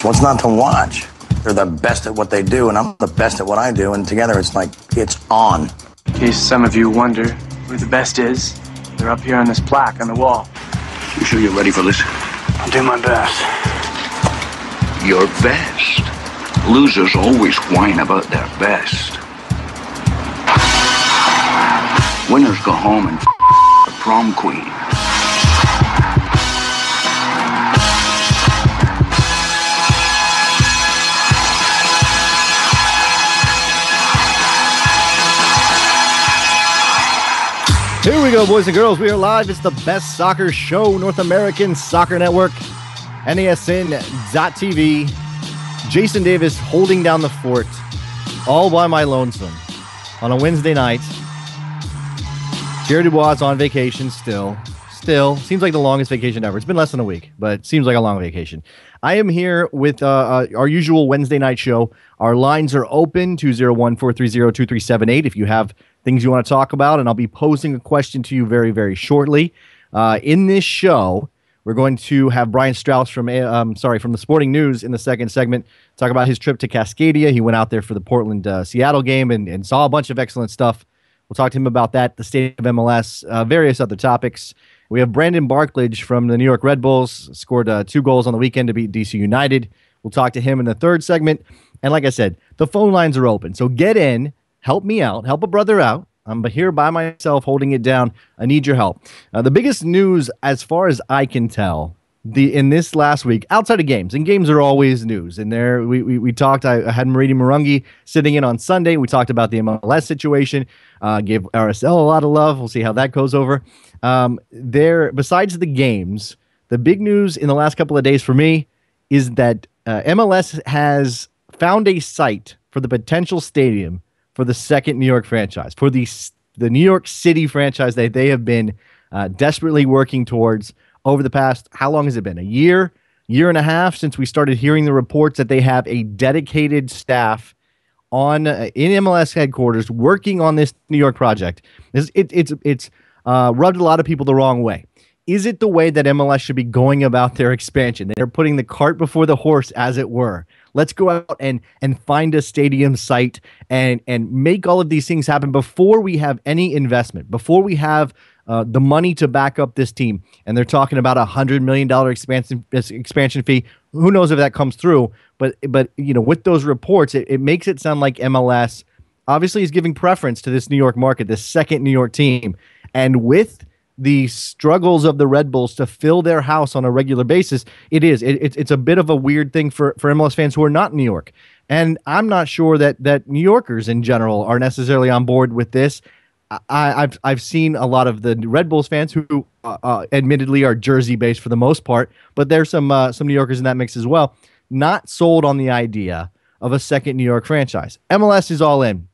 What's not to watch? They're the best at what they do, and I'm the best at what I do, and together it's like, it's on. In case some of you wonder who the best is, they're up here on this plaque on the wall. You sure you're ready for this? I'll do my best. Your best? Losers always whine about their best. Winners go home and the prom queen. Here we go, boys and girls. We are live. It's the best soccer show, North American Soccer Network, NASN.TV. Jason Davis holding down the fort all by my lonesome on a Wednesday night. Jerry Dubois is on vacation still. Seems like the longest vacation ever. It's been less than a week, but it seems like a long vacation. I am here with our usual Wednesday night show. Our lines are open, 201-430-2378, if you have things you want to talk about, and I'll be posing a question to you very, very shortly. In this show, we're going to have Brian Straus from the Sporting News in the second segment talk about his trip to Cascadia. He went out there for the Portland-Seattle game and saw a bunch of excellent stuff. We'll talk to him about that, the state of MLS, various other topics. We have Brandon Barklage from the New York Red Bulls, scored 2 goals on the weekend to beat DC United. We'll talk to him in the third segment. And like I said, the phone lines are open. So get in, help me out, help a brother out. I'm here by myself holding it down. I need your help. The biggest news, as far as I can tell, in this last week, outside of games, and games are always news. And there we talked. I had Mariti Marungi sitting in on Sunday. We talked about the MLS situation. Gave RSL a lot of love. We'll see how that goes over. Besides the games, the big news in the last couple of days for me is that MLS has found a site for the potential stadium for the second New York franchise, for the New York City franchise that they have been desperately working towards over the past, how long has it been? A year and a half since we started hearing the reports that they have a dedicated staff in MLS headquarters working on this New York project. It's rubbed a lot of people the wrong way. Is it the way that MLS should be going about their expansion? They're putting the cart before the horse, as it were. Let's go out and find a stadium site and make all of these things happen before we have any investment, before we have the money to back up this team. And they're talking about $100 million expansion fee. Who knows if that comes through? But with those reports, it makes it sound like MLS obviously is giving preference to this New York market, this second New York team. And with the struggles of the Red Bulls to fill their house on a regular basis, it's a bit of a weird thing for MLS fans who are not in New York. And I'm not sure that New Yorkers in general are necessarily on board with this. I've seen a lot of the Red Bulls fans who admittedly are Jersey based for the most part, but there's some New Yorkers in that mix as well, not sold on the idea of a second New York franchise. MLS is all in,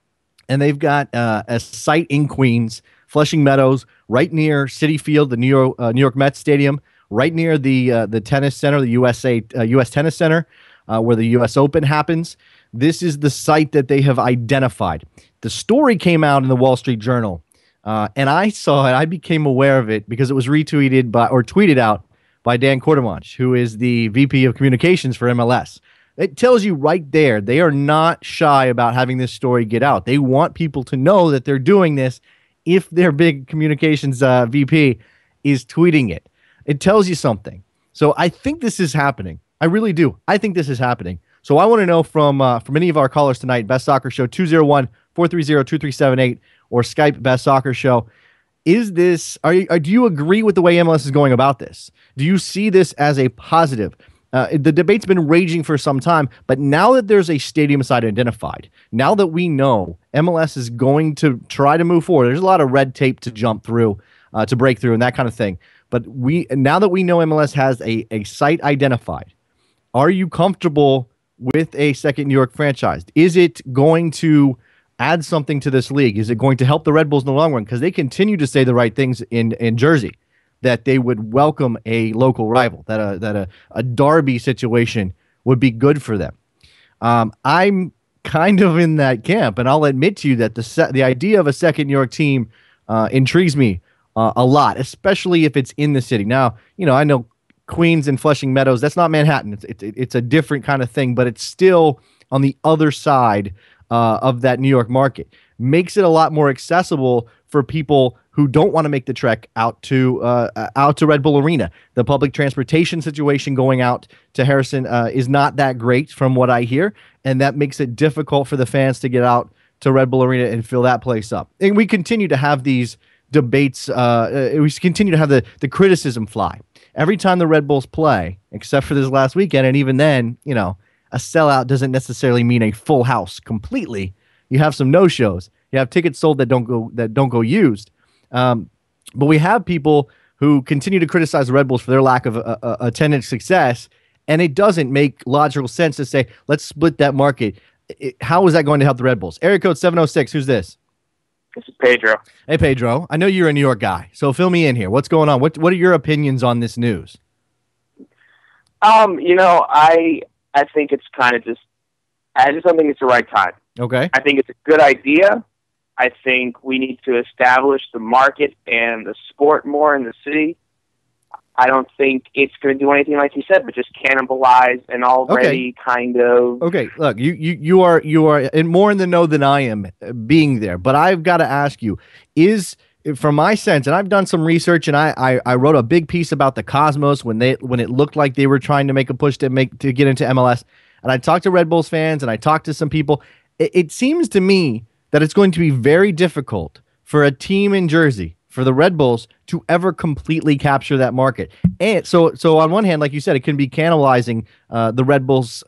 and they've got a site in Queens, Flushing Meadows, right near Citi Field, the New York Mets Stadium, right near the tennis center, the U.S. Tennis Center, where the U.S. Open happens. This is the site that they have identified. The story came out in the Wall Street Journal, and I saw it. I became aware of it because it was tweeted out by Dan Quartermanch, who is the VP of Communications for MLS. It tells you right there they are not shy about having this story get out. They want people to know that they're doing this. If their big communications VP is tweeting it, it tells you something. So I think this is happening. I really do. I think this is happening. So I want to know from any of our callers tonight, Best Soccer Show, 201-430-2378 or Skype Best Soccer Show. Is this, do you agree with the way MLS is going about this? Do you see this as a positive? The debate's been raging for some time, but now that there's a stadium site identified, now that we know MLS is going to try to move forward, there's a lot of red tape to jump through, to break through and that kind of thing. But now that we know MLS has a site identified, are you comfortable with a second New York franchise? Is it going to add something to this league? Is it going to help the Red Bulls in the long run? Because they continue to say the right things in Jersey, that they would welcome a local rival, that a derby situation would be good for them. I'm kind of in that camp, and I'll admit to you that the idea of a second New York team intrigues me a lot, especially if it's in the city. Now, I know Queens and Flushing Meadows. That's not Manhattan. It's a different kind of thing, but it's still on the other side of that New York market. Makes it a lot more accessible for people who don't want to make the trek out to Red Bull Arena. The public transportation situation going out to Harrison is not that great from what I hear, and that makes it difficult for the fans to get out to Red Bull Arena and fill that place up. And we continue to have these debates. We continue to have the criticism fly. Every time the Red Bulls play, except for this last weekend, and even then, a sellout doesn't necessarily mean a full house completely. You have some no-shows. You have tickets sold that don't go used. But we have people who continue to criticize the Red Bulls for their lack of attendance success, and it doesn't make logical sense to say, let's split that market. How is that going to help the Red Bulls? Area code 706, who's this? This is Pedro. Hey, Pedro. I know you're a New York guy, so fill me in here. What's going on? What are your opinions on this news? I think it's kind of I just don't think it's the right time. Okay. I think it's a good idea. I think we need to establish the market and the sport more in the city. I don't think it's going to do anything like you said, but just cannibalize an already kind of. Okay, look, you are more in the know than I am being there, but I've got to ask you, from my sense, and I've done some research, and I wrote a big piece about the Cosmos when it looked like they were trying to make a push to get into MLS, and I talked to Red Bulls fans, and I talked to some people. It seems to me that it's going to be very difficult for a team in Jersey, for the Red Bulls, to ever completely capture that market. And so on one hand, like you said, it can be cannibalizing the Red Bulls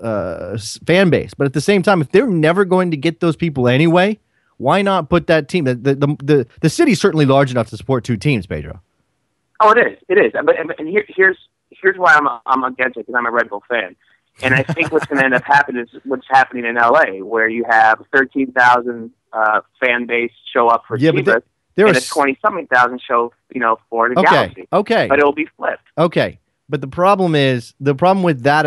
fan base. But at the same time, if they're never going to get those people anyway, why not put that team? The city's certainly large enough to support two teams, Pedro. Oh, it is. It is. But here's why I'm against it, because I'm a Red Bull fan. And I think what's going to end up happening is what's happening in L.A., where you have 13,000 fan base show up for Chivas, and a 20-something thousand show, for the Galaxy. Okay. But it'll be flipped. Okay. But the problem with that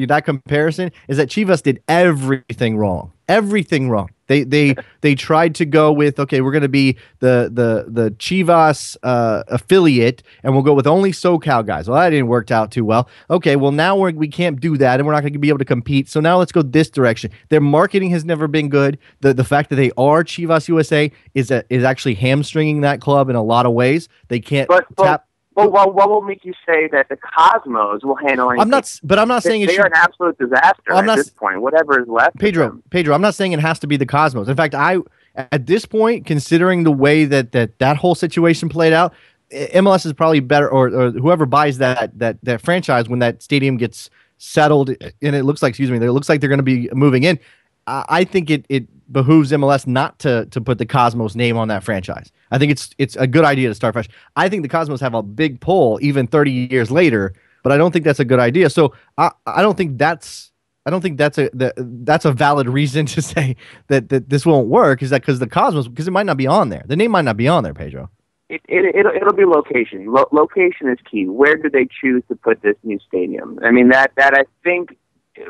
that comparison is that Chivas did everything wrong. Everything wrong. They tried to go with, okay, we're going to be the Chivas affiliate, and we'll go with only SoCal guys. Well, that didn't work out too well. Okay, well, now we can't do that, and we're not going to be able to compete. So now let's go this direction. Their marketing has never been good. The fact that they are Chivas USA is actually hamstringing that club in a lot of ways. They can't tap. Well, what will make you say that the Cosmos will handle anything? I'm not saying they are an absolute disaster at this point. Whatever is left. Pedro, I'm not saying it has to be the Cosmos. In fact, at this point, considering the way that whole situation played out, MLS is probably better, or whoever buys that franchise when that stadium gets settled, and it looks like they're going to be moving in. I think it behooves MLS not to put the Cosmos name on that franchise. I think it's a good idea to start fresh. I think the Cosmos have a big pull even 30 years later, but I don't think that's a good idea. So I don't think that's a valid reason to say that this won't work. Is that because the Cosmos, because it might not be on there. The name might not be on there, Pedro. It'll be location. Location is key. Where do they choose to put this new stadium? I mean, that I think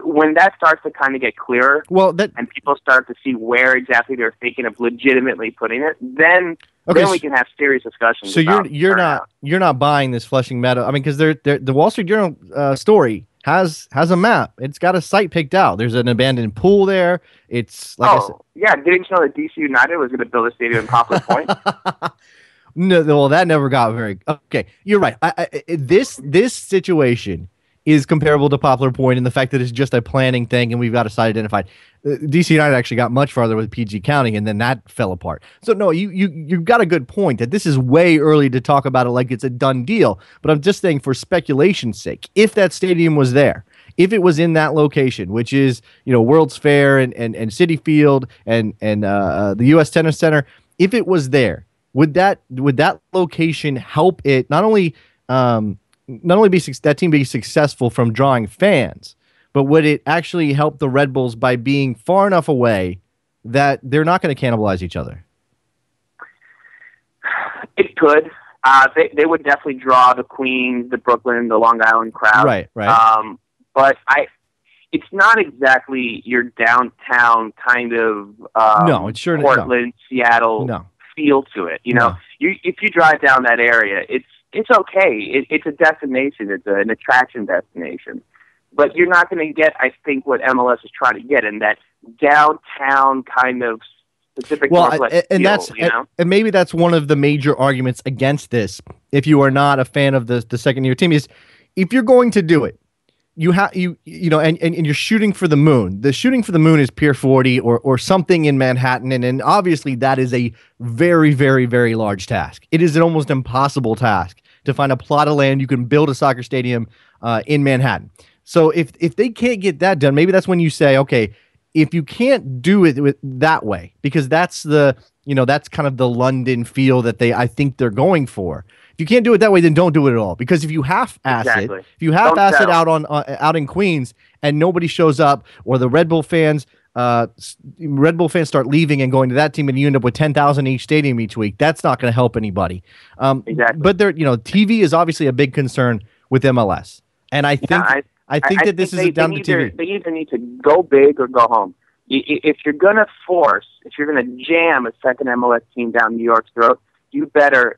when that starts to kind of get clearer, and people start to see where exactly they're thinking of legitimately putting it, then we can have serious discussions. So you're not buying this Flushing Meadow. I mean, because the Wall Street Journal story has a map. It's got a site picked out. There's an abandoned pool there. It's like I said, yeah. Didn't you know that DC United was going to build a stadium in Poplar Point? No, well, that never got very. Okay, you're right. This situation is comparable to Poplar Point in the fact that it's just a planning thing, and we've got a site identified. DC United actually got much farther with PG County, and then that fell apart. So no, you've got a good point that this is way early to talk about it like it's a done deal. But I'm just saying, for speculation's sake, if that stadium was there, if it was in that location, which is World's Fair and Citi Field and the U.S. Tennis Center, if it was there, would that location help it not only be that team be successful from drawing fans, but would it actually help the Red Bulls by being far enough away that they're not going to cannibalize each other? It could. They would definitely draw the Queens, the Brooklyn, the Long Island crowd. Right. But it's not exactly your downtown kind of Portland, Seattle feel to it. If you drive down that area, it's okay. It's a destination. It's an attraction destination. But you're not going to get, I think, what MLS is trying to get in that downtown kind of Pacific Northwest and feel, that's you know? and maybe that's one of the major arguments against this. If you are not a fan of the second year team, is if you're going to do it, you have and you're shooting for the moon. The shooting for the moon is Pier 40 or something in Manhattan, and obviously that is a very, very, very large task. It is an almost impossible task to find a plot of land you can build a soccer stadium in Manhattan. So if they can't get that done, maybe that's when you say, okay, if you can't do it that way, because that's that's kind of the London feel that I think they're going for. If you can't do it that way, then don't do it at all. Because if you half-ass it, if you half-ass it out in Queens and nobody shows up, or the Red Bull fans start leaving and going to that team, and you end up with 10,000 each stadium each week, that's not going to help anybody. Exactly. But TV is obviously a big concern with MLS, and I think that this is down to TV. They either need to go big or go home. If you're going to jam a second MLS team down New York's throat, you better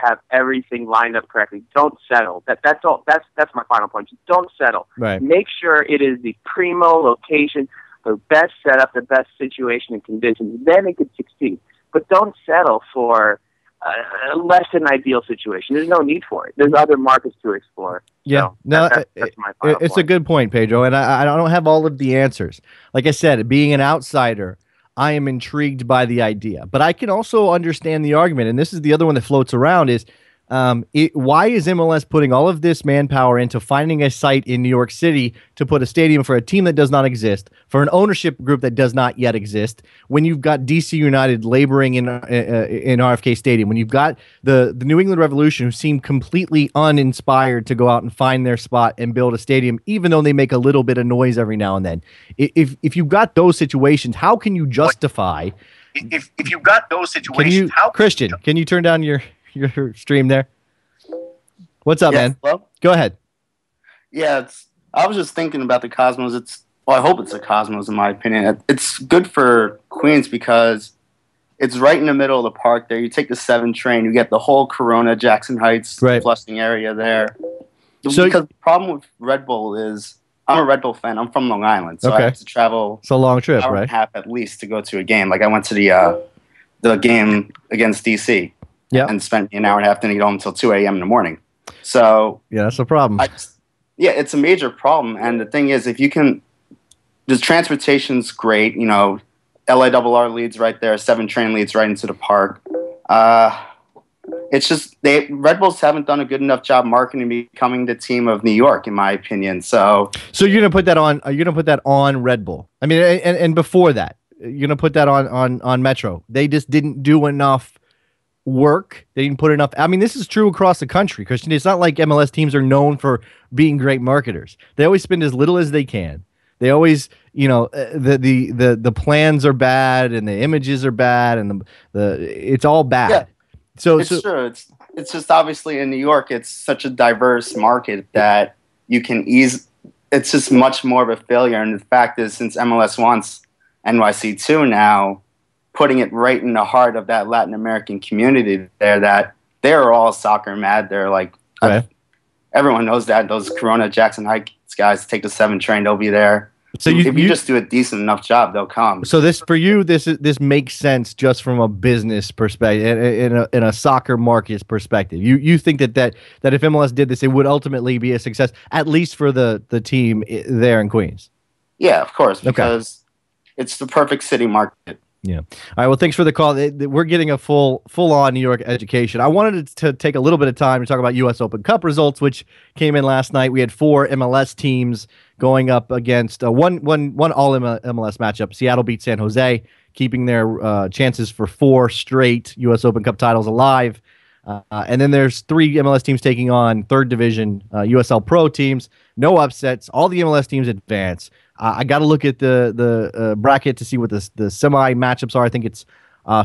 have everything lined up correctly. Don't settle. That's all. That's my final point. Just don't settle. Right. Make sure it is the primo location, the best setup, the best situation and conditions. Then it could succeed. But don't settle for a less than ideal situation. There's no need for it. There's other markets to explore. Yeah, so that's my final it's point. a good point, Pedro, and I don't have all of the answers. Like I said, being an outsider, I am intrigued by the idea, but I can also understand the argument, and this is the other one that floats around, is why is MLS putting all of this manpower into finding a site in New York City to put a stadium for a team that does not exist, for an ownership group that does not yet exist, when you've got DC United laboring in RFK Stadium, when you've got the New England Revolution, who seem completely uninspired to go out and find their spot and build a stadium, even though they make a little bit of noise every now and then. If you've got those situations, how can you justify? If you've got those situations, Christian, can you turn down your stream there? What's up, man? Hello? Go ahead. Yeah, I was just thinking about the Cosmos. I hope it's the Cosmos, in my opinion. It's good for Queens because it's right in the middle of the park there. You take the 7 train, you get the whole Corona, Jackson Heights, Flushing area there. So, because the problem with Red Bull is, I'm a Red Bull fan. I'm from Long Island, so I have to travel. It's a long trip, an hour and a half at least to go to a game. Like I went to the game against DC. Yeah, and spent an hour and a half, didn't get home until 2 a.m. in the morning. So yeah, that's a problem. It's a major problem. And the thing is, if you can, the transportation's great. LIRR leads right there, 7 train leads right into the park. It's just Red Bulls haven't done a good enough job marketing becoming the team of New York, in my opinion. So you're gonna put that on? Are you gonna put that on Red Bull? I mean, and before that, you're gonna put that on Metro. They just didn't do enough work. They didn't put enough. I mean, this is true across the country, Christian. It's not like MLS teams are known for being great marketers. They always spend as little as they can. They always, the plans are bad and the images are bad and it's all bad. Yeah, it's true. It's just obviously in New York, it's such a diverse market that you can it's just much more of a failure. And the fact is, since MLS wants NYC2 now, putting it right in the heart of that Latin American community there, that they're all soccer mad. They're like, everyone knows that. Those Corona, Jackson Heights guys take the 7 train, they'll be there. So if you just do a decent enough job, they'll come. So this makes sense just from a business perspective, in a soccer market's perspective. You think that if MLS did this, it would ultimately be a success, at least for the team there in Queens. Yeah, of course, because it's the perfect city market. Yeah. All right. Well, thanks for the call. We're getting a full-on New York education. I wanted to take a little bit of time to talk about U.S. Open Cup results, which came in last night. We had 4 MLS teams going up against one all MLS matchup. Seattle beat San Jose, keeping their chances for 4 straight U.S. Open Cup titles alive. And then there's 3 MLS teams taking on third division USL Pro teams. No upsets. All the MLS teams advance. I got to look at the bracket to see what the semi matchups are. I think it's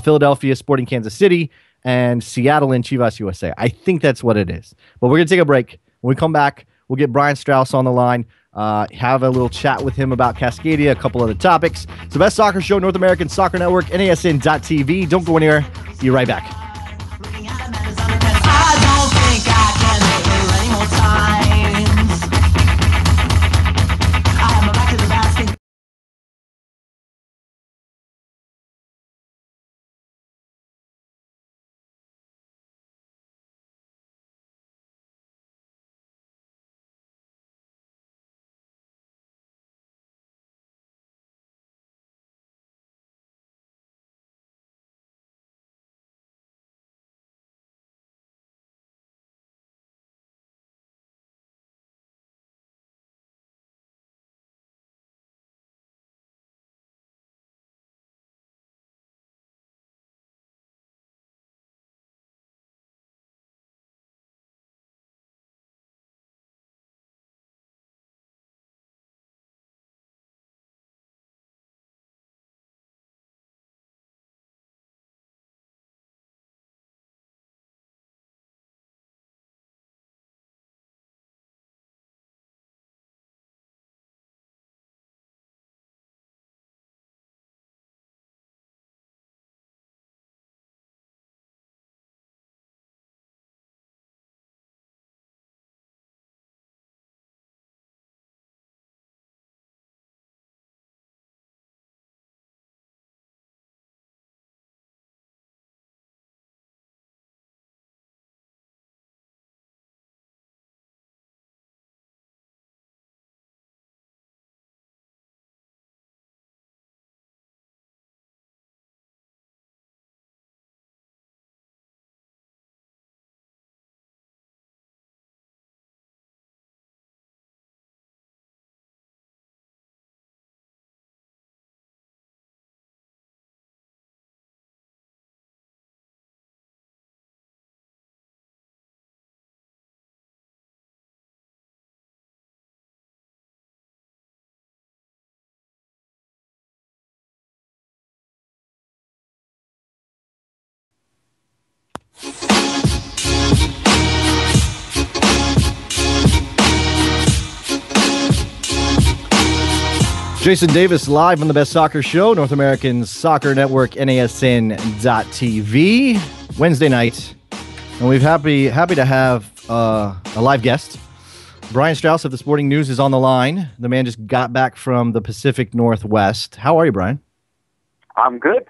Philadelphia Sporting Kansas City and Seattle and Chivas USA. I think that's what it is. But we're going to take a break. When we come back, we'll get Brian Straus on the line, have a little chat with him about Cascadia, a couple other topics. It's the best soccer show, North American Soccer Network, NASN.TV. Don't go anywhere. Be right back. I don't think I Jason Davis live on the Best Soccer Show, North American Soccer Network, NASN.TV, Wednesday night. And we're happy to have a live guest. Brian Straus of the Sporting News is on the line. The man just got back from the Pacific Northwest. How are you, Brian? I'm good.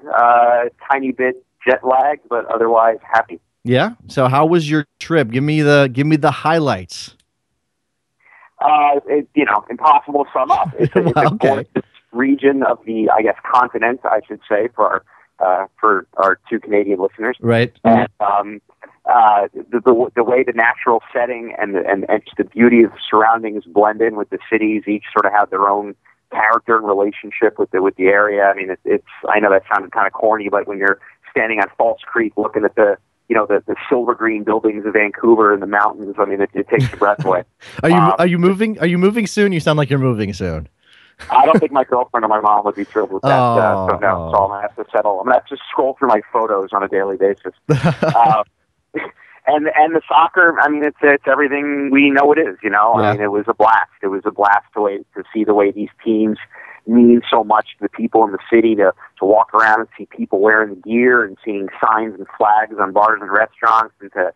Tiny bit jet lagged, but otherwise happy. Yeah. So how was your trip? Give me the highlights. Impossible to sum up. It's a gorgeous region of the, I guess, continent, I should say, for our two Canadian listeners. Right. And the way the natural setting and just the beauty of the surroundings blend in with the cities, each sort of have their own character and relationship with the area. I mean, it's I know that sounded kind of corny, but when you're standing on False Creek looking at the silver green buildings of Vancouver and the mountains, I mean, it takes your breath away. Are you moving? Are you moving soon? You sound like you're moving soon. I don't think my girlfriend or my mom would be thrilled with that. So I'm gonna have to settle. I'm gonna have to scroll through my photos on a daily basis. And the soccer, I mean, it's everything we know it is. You know, Yeah. I mean, it was a blast. It was a blast to see the way these teams mean so much to the people in the city, to walk around and see people wearing the gear and seeing signs and flags on bars and restaurants, and to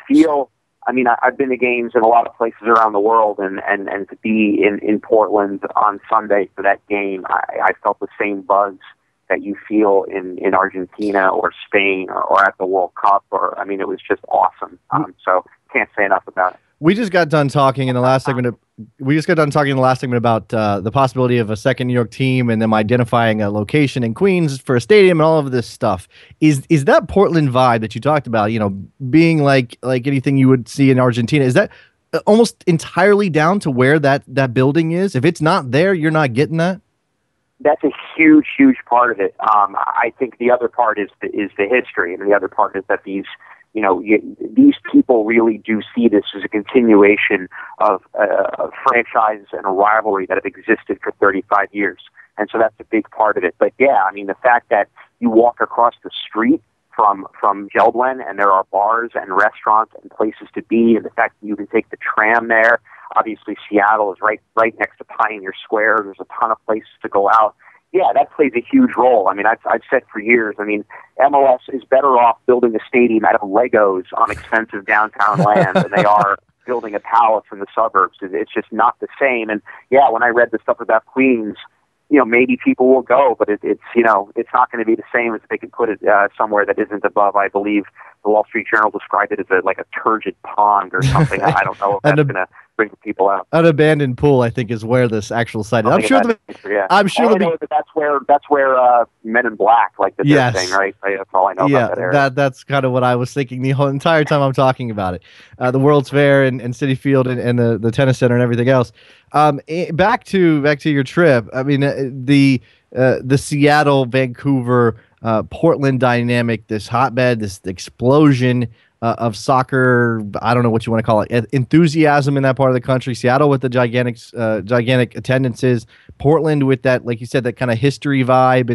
feel. I mean, I've been to games in a lot of places around the world, and to be in Portland on Sunday for that game, I felt the same buzz that you feel in Argentina or Spain or at the World Cup. I mean, it was just awesome. So can't say enough about it. We just got done talking in the last segment. About the possibility of a second New York team and them identifying a location in Queens for a stadium and all of this stuff. Is that Portland vibe that you talked about? You know, being like anything you would see in Argentina. Is that almost entirely down to where that building is? If it's not there, you're not getting that. That's a huge, huge part of it. I think the other part is the history, and the other part is that these people really do see this as a continuation of a franchise and a rivalry that have existed for 35 years. And so that's a big part of it. But yeah, I mean, the fact that you walk across the street from Geldwen and there are bars and restaurants and places to be, and the fact that you can take the tram there. Obviously, Seattle is right next to Pioneer Square. There's a ton of places to go out. Yeah, that plays a huge role. I mean, I've said for years, I mean, MLS is better off building a stadium out of Legos on expensive downtown land than they are building a palace in the suburbs. It's just not the same. And yeah, when I read the stuff about Queens, you know, maybe people will go, but it's not going to be the same as if they could put it somewhere that isn't above. I believe the Wall Street Journal described it as a turgid pond or something. I don't know if that's going to bring people out. An abandoned pool, I think, is where this actual site is. I'm sure that's where Men in Black the thing, right? That's all I know about that area. That's kind of what I was thinking the whole entire time I'm talking about it. The World's Fair and Citi Field and the tennis center and everything else. Back to your trip. I mean, the Seattle, Vancouver, Portland dynamic, this hotbed, this explosion of soccer, I don't know what you want to call it, enthusiasm in that part of the country. Seattle with the gigantic attendances, Portland with that, like you said, that kind of history vibe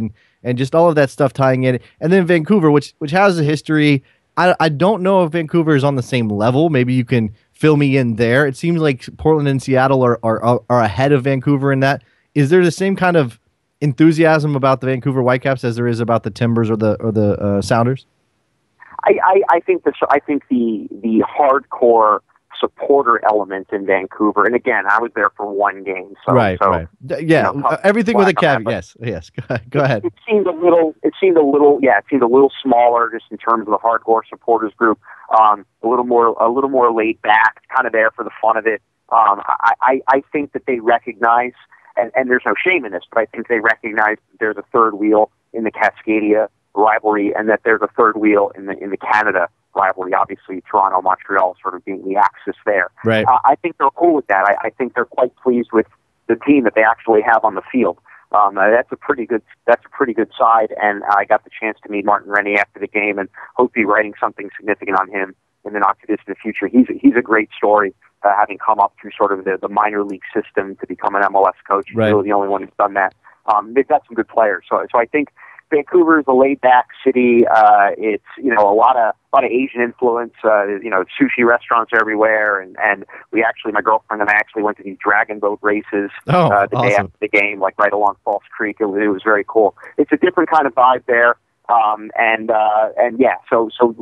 and just all of that stuff tying in, and then Vancouver, which has a history. I don't know if Vancouver is on the same level. Maybe you can fill me in there. It seems like Portland and Seattle are ahead of Vancouver in that. Is there the same kind of enthusiasm about the Vancouver Whitecaps as there is about the Timbers or the Sounders? I think the hardcore supporter element in Vancouver, and again, I was there for one game, right. Yeah, everything with a caveat. Yes. Go ahead. It seemed a little smaller, just in terms of the hardcore supporters group. A little more laid back, kind of there for the fun of it. I think that they recognize, and there's no shame in this, but I think they recognize that there's a third wheel in the Cascadia rivalry, and that there's a third wheel in the Canada rivalry. Obviously, Toronto, Montreal, sort of being the axis there. Right. I think they're cool with that. I think they're quite pleased with the team that they actually have on the field. That's a pretty good side, and I got the chance to meet Martin Rennie after the game, and hope to be writing something significant on him in the not too distant future. He's a great story, having come up through sort of the minor league system to become an MLS coach. He's really the only one who's done that. They've got some good players, so I think Vancouver is a laid-back city. It's a lot of Asian influence. Sushi restaurants everywhere, and my girlfriend and I actually went to these dragon boat races the day after the game, like right along False Creek. It was very cool. It's a different kind of vibe there. So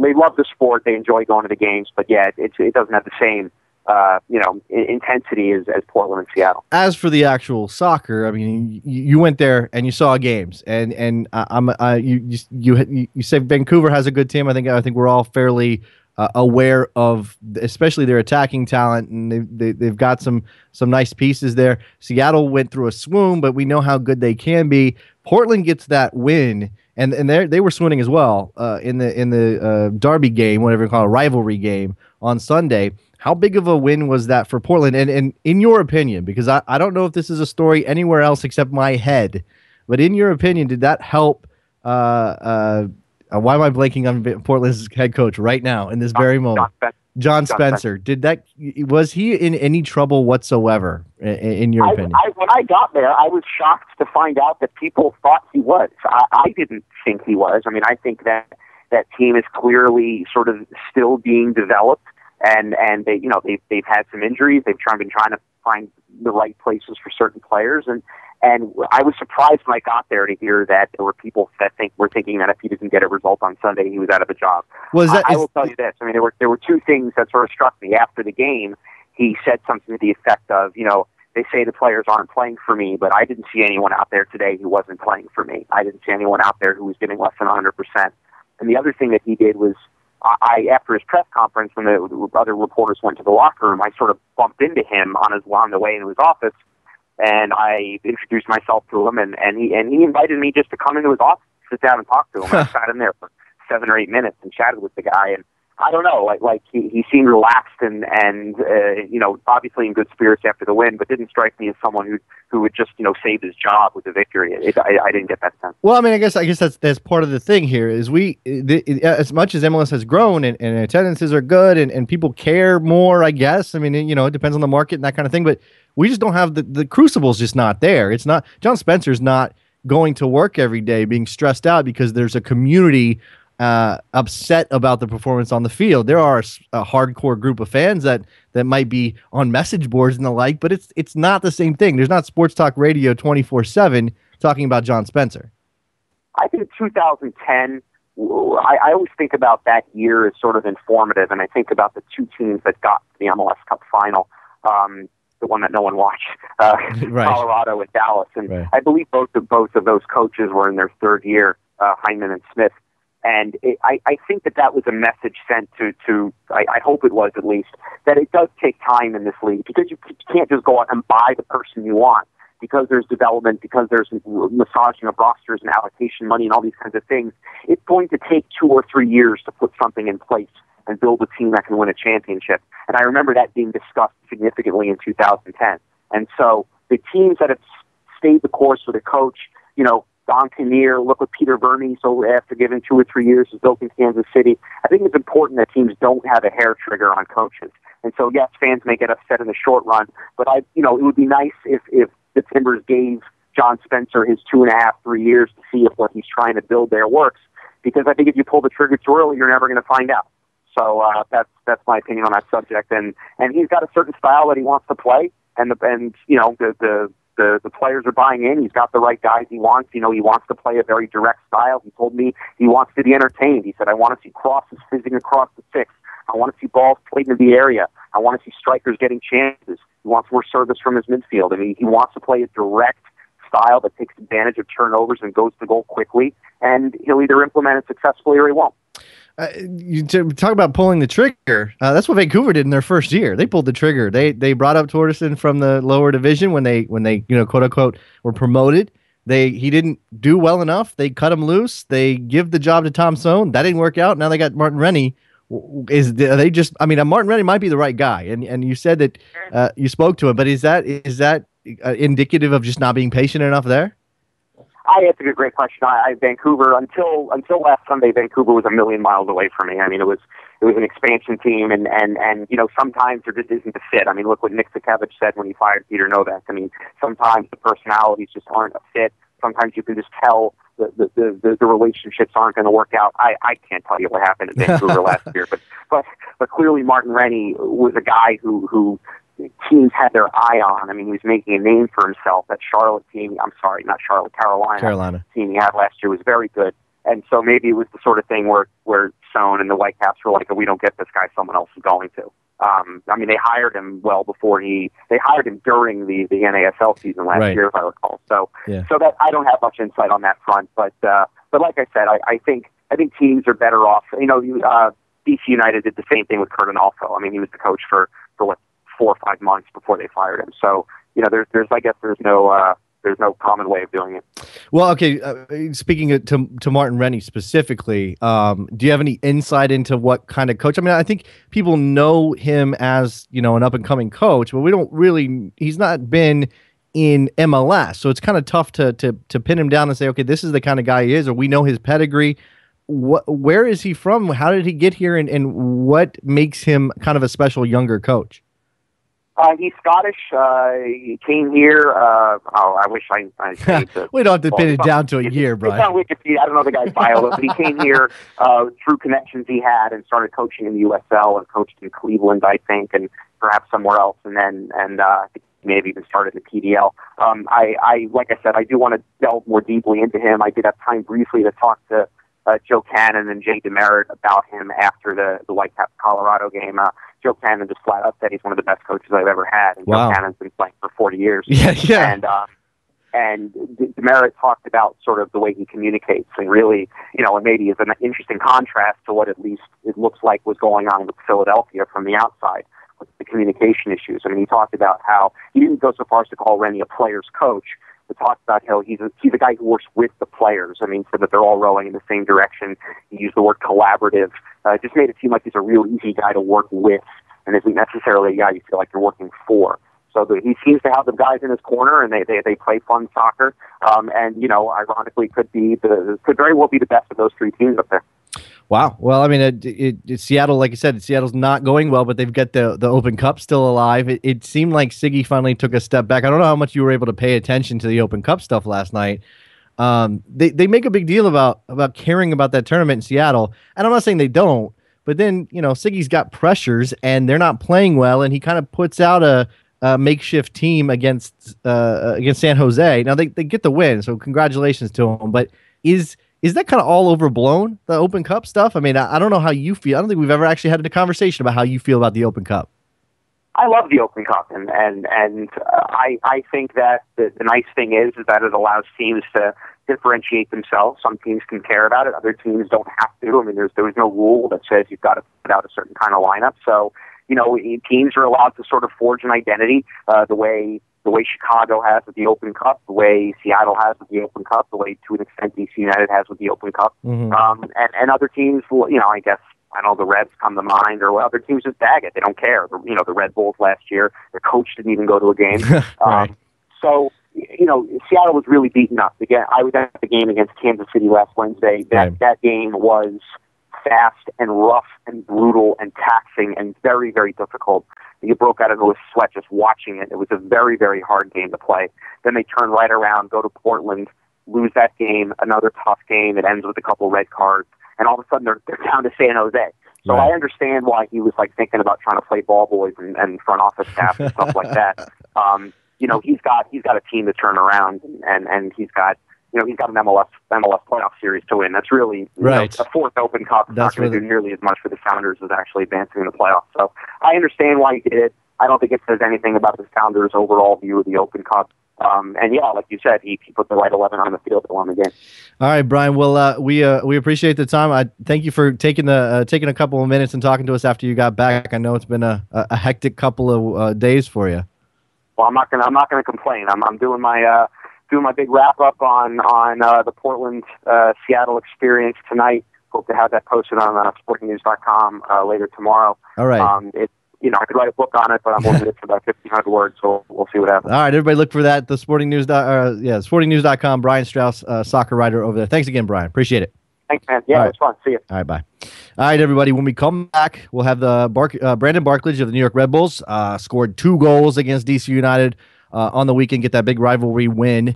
they love the sport. They enjoy going to the games, but yeah, it doesn't have the same intensity as Portland and Seattle. As for the actual soccer, I mean, you went there and you saw games, and you say Vancouver has a good team. I think we're all fairly aware of, especially their attacking talent, and they've got some nice pieces there. Seattle went through a swoon, but we know how good they can be. Portland gets that win, and they were swooning as well in the derby game, whatever you call it, rivalry game on Sunday. How big of a win was that for Portland? And in your opinion, because I don't know if this is a story anywhere else except my head, but in your opinion, did that help? Why am I blanking on Portland's head coach right now in this very moment? John Spencer. Was he in any trouble whatsoever, in your opinion? When I got there, I was shocked to find out that people thought he was. I didn't think he was. I mean, I think that team is clearly sort of still being developed. And they've had some injuries. They've been trying to find the right places for certain players. And I was surprised when I got there to hear that there were people that were thinking that if he didn't get a result on Sunday, he was out of a job. I will tell you this. I mean, there were two things that sort of struck me. After the game, he said something to the effect of, they say the players aren't playing for me, but I didn't see anyone out there today who wasn't playing for me. I didn't see anyone out there who was giving less than 100%. And the other thing that he did was, after his press conference, when the other reporters went to the locker room, I sort of bumped into him on the way into his office, and I introduced myself to him, and he invited me just to come into his office, sit down and talk to him. I sat in there for 7 or 8 minutes and chatted with the guy, and I don't know, like he seemed relaxed and obviously in good spirits after the win, but didn't strike me as someone who would just save his job with the victory. I didn't get that sense. Well, I mean, I guess that's part of the thing here is as much as MLS has grown and attendances are good and people care more, I guess. I mean, it depends on the market and that kind of thing, but we just don't have the crucible's just not there. It's not John Spencer's not going to work every day being stressed out because there's a community upset about the performance on the field. There are a hardcore group of fans that might be on message boards and the like, but it's not the same thing. There's not sports talk radio 24/7 talking about John Spencer. I think 2010, I always think about that year as sort of informative, and I think about the two teams that got to the MLS Cup final, the one that no one watched, right. Colorado and Dallas. And right. I believe both of those coaches were in their third year, Hyman and Smith. And I think that was a message sent to I hope it was at least, that it does take time in this league because you can't just go out and buy the person you want because there's development, because there's massaging of rosters and allocation money and all these kinds of things. It's going to take 2 or 3 years to put something in place and build a team that can win a championship. And I remember that being discussed significantly in 2010. And so the teams that have stayed the course with a coach, Don Kinnear, look what Peter Vermes, so after giving 2 or 3 years, has built in Kansas City. I think it's important that teams don't have a hair trigger on coaches. And so, yes, fans may get upset in the short run, but it would be nice if the Timbers gave John Spencer his 2.5, 3 years to see if what he's trying to build there works. Because I think if you pull the trigger too early, you're never going to find out. So that's my opinion on that subject. And he's got a certain style that he wants to play, and the players are buying in. He's got the right guys he wants. He wants to play a very direct style. He told me he wants to be entertained. He said, I want to see crosses fizzing across the six. I want to see balls played into the area. I want to see strikers getting chances. He wants more service from his midfield. I mean, he wants to play a direct style that takes advantage of turnovers and goes to goal quickly, and he'll either implement it successfully or he won't. You talk about pulling the trigger. That's what Vancouver did in their first year. They pulled the trigger. They brought up Torgerson from the lower division when they quote unquote were promoted. He didn't do well enough. They cut him loose. They give the job to Tom Sohn. That didn't work out. Now they got Martin Rennie. Martin Rennie might be the right guy. And you said that you spoke to him, but is that indicative of just not being patient enough there? It's a great question. Vancouver, until last Sunday, Vancouver was a million miles away from me. I mean, it was an expansion team, and sometimes there just isn't a fit. I mean, look what Nick Sakevich said when he fired Peter Novak. I mean, sometimes the personalities just aren't a fit. sometimes you can just tell the relationships aren't going to work out. I can't tell you what happened at Vancouver last year, but clearly Martin Rennie was a guy who teams had their eye on. I mean, he was making a name for himself. That Charlotte team, I'm sorry, not Charlotte, Carolina team he had last year was very good. And so maybe it was the sort of thing where Stone and the Whitecaps were like, oh, we don't get this guy, someone else is going to. I mean, they hired him well before they hired him during the NASL season last year, if I recall. So that I don't have much insight on that front, but like I said, I think teams are better off. You know, DC United did the same thing with Kurt Analfo. I mean, he was the coach for what, 4 or 5 months before they fired him. So, you know, there's no common way of doing it. Well, okay. Speaking to Martin Rennie specifically, do you have any insight into what kind of coach? I mean, I think people know him as, you know, an up and coming coach, but we don't really. He's not been in MLS, so it's kind of tough to pin him down and say, okay, this is the kind of guy he is, or we know his pedigree. Where is he from? How did he get here, and what makes him kind of a special younger coach? He's Scottish. He came here. I wish I we don't have to pin it down to a year, Brian. It's on Wikipedia. I don't know the guy's bio, but he came here through connections he had and started coaching in the USL and coached in Cleveland, I think, and perhaps somewhere else, and I think maybe even started in the PDL. Like I said, I do want to delve more deeply into him. I did have time briefly to talk to Joe Cannon and Jay Demerit about him after the Whitecaps Colorado game. Joe Cannon just flat out said he's one of the best coaches I've ever had. And Joe Cannon's been playing for 40 years. Yeah. And Demerit talked about sort of the way he communicates, and really, you know, and maybe is an interesting contrast to what at least it looks like was going on with Philadelphia from the outside with the communication issues. I mean, he talked about how he didn't go so far as to call Rennie a player's coach, but talked about how he's a guy who works with the players. I mean, so that they're all rowing in the same direction. He used the word collaborative. Just made it seem like he's a real easy guy to work with, and isn't necessarily a guy you feel like you're working for. So he seems to have the guys in his corner, and they play fun soccer. And, you know, ironically, could very well be the best of those three teams up there. Wow. Well, I mean, Seattle, like you said, Seattle's not going well, but they've got the Open Cup still alive. It seemed like Siggy finally took a step back. I don't know how much you were able to pay attention to the Open Cup stuff last night. They make a big deal about caring about that tournament in Seattle, and I'm not saying they don't, but then, you know, Siggy's got pressures and they're not playing well, and he kind of puts out a makeshift team against San Jose. Now they get the win, so congratulations to him. But is that kind of all overblown, the Open Cup stuff? I mean, I don't know how you feel. I don't think we've ever actually had a conversation about how you feel about the Open Cup. I love the Open Cup, and I think that the nice thing is that it allows teams to differentiate themselves. Some teams can care about it, other teams don't have to. I mean, there was no rule that says you've got to put out a certain kind of lineup. So, you know, teams are allowed to sort of forge an identity the way Chicago has with the Open Cup, the way Seattle has with the Open Cup, the way to an extent DC United has with the Open Cup, and other teams will, you know, I guess. I know the Reds come to mind, or other teams just bag it. They don't care. You know, the Red Bulls last year, their coach didn't even go to a game. Right. So, you know, Seattle was really beaten up. Again, I was at the game against Kansas City last Wednesday. That game was fast and rough and brutal and taxing and very, very difficult. You broke out into a sweat just watching it. It was a very, very hard game to play. Then they turn right around, go to Portland, lose that game, another tough game. It ends with a couple red cards. And all of a sudden, they're down to San Jose. So I understand why he was like thinking about trying to play ball boys and front office staff and stuff like that. You know, he's got a team to turn around, and he's got an MLS playoff series to win. That's really right. A fourth Open Cup is not going to do nearly as much for the Sounders as actually advancing in the playoffs. So I understand why he did it. I don't think it says anything about the Sounders' overall view of the Open Cup. And yeah, like you said, he put the right 11 on the field to win the game. All right, Brian. Well, we appreciate the time. I thank you for taking a couple of minutes and talking to us after you got back. I know it's been a hectic couple of days for you. Well, I'm not gonna complain. I'm doing my big wrap up on the Portland Seattle experience tonight. Hope to have that posted on sportingnews.com later tomorrow. All right. You know, I could write a book on it, but I'm holding it for about 1,500 words, so we'll see what happens. All right, everybody look for that. The sportingnews.com, Brian Straus, soccer writer over there. Thanks again, Brian. Appreciate it. Thanks, man. Yeah, it was fun. See you. All right, bye. All right, everybody. When we come back, we'll have the Brandon Barklage of the New York Red Bulls scored 2 goals against DC United on the weekend, get that big rivalry win.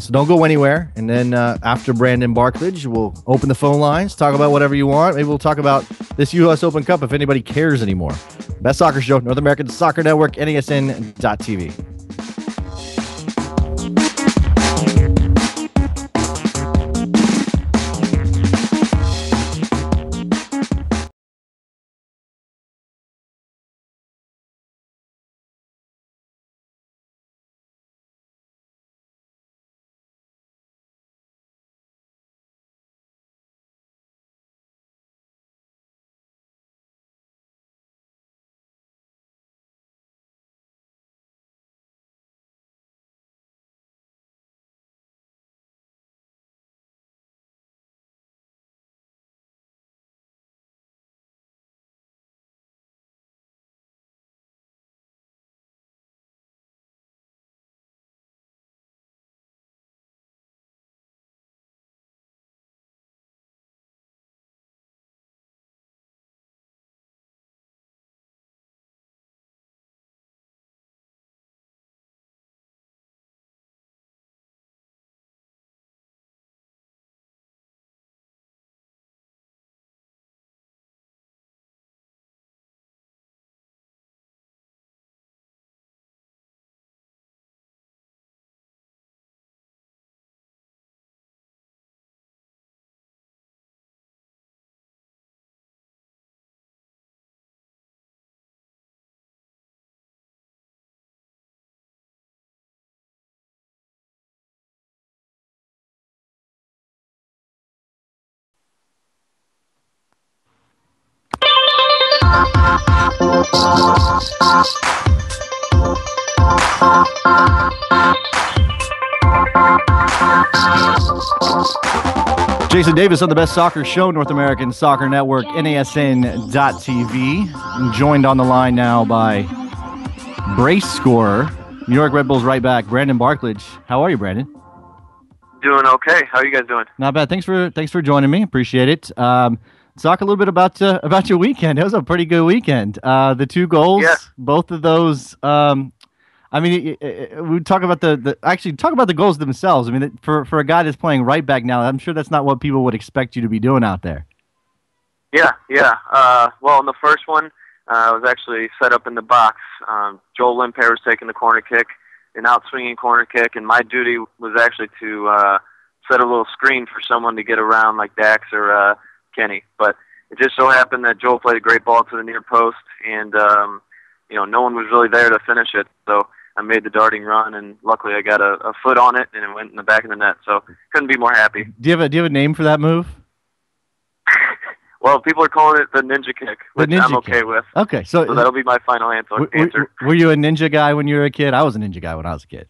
So don't go anywhere. And then after Brandon Barklage, we'll open the phone lines, talk about whatever you want. Maybe we'll talk about this U.S. Open Cup if anybody cares anymore. Best Soccer Show, North American Soccer Network, NASN.TV. Jason Davis on the Best Soccer Show, North American Soccer Network, NASN.TV. I'm joined on the line now by brace scorer, New York Red Bulls right back, Brandon Barklage. How are you, Brandon? Doing okay. How are you guys doing? Not bad. Thanks for joining me. Appreciate it. Talk a little bit about your weekend. It was a pretty good weekend. The 2 goals, yeah. Both of those. I mean, we talk about talk about the goals themselves. I mean, for a guy that's playing right back now, I'm sure that's not what people would expect you to be doing out there. Yeah. Well, in the first one, I was actually set up in the box. Joel Limper was taking the corner kick, an out-swinging corner kick, and my duty was actually to set a little screen for someone to get around like Dax or Kenny. But it just so happened that Joel played a great ball to the near post, and no one was really there to finish it. So I made the darting run, and luckily I got a foot on it, and it went in the back of the net. So couldn't be more happy. Do you have a name for that move? Well, people are calling it the ninja kick, which I'm okay with. Okay, so that'll be my final answer. Were you a ninja guy when you were a kid? I was a ninja guy when I was a kid.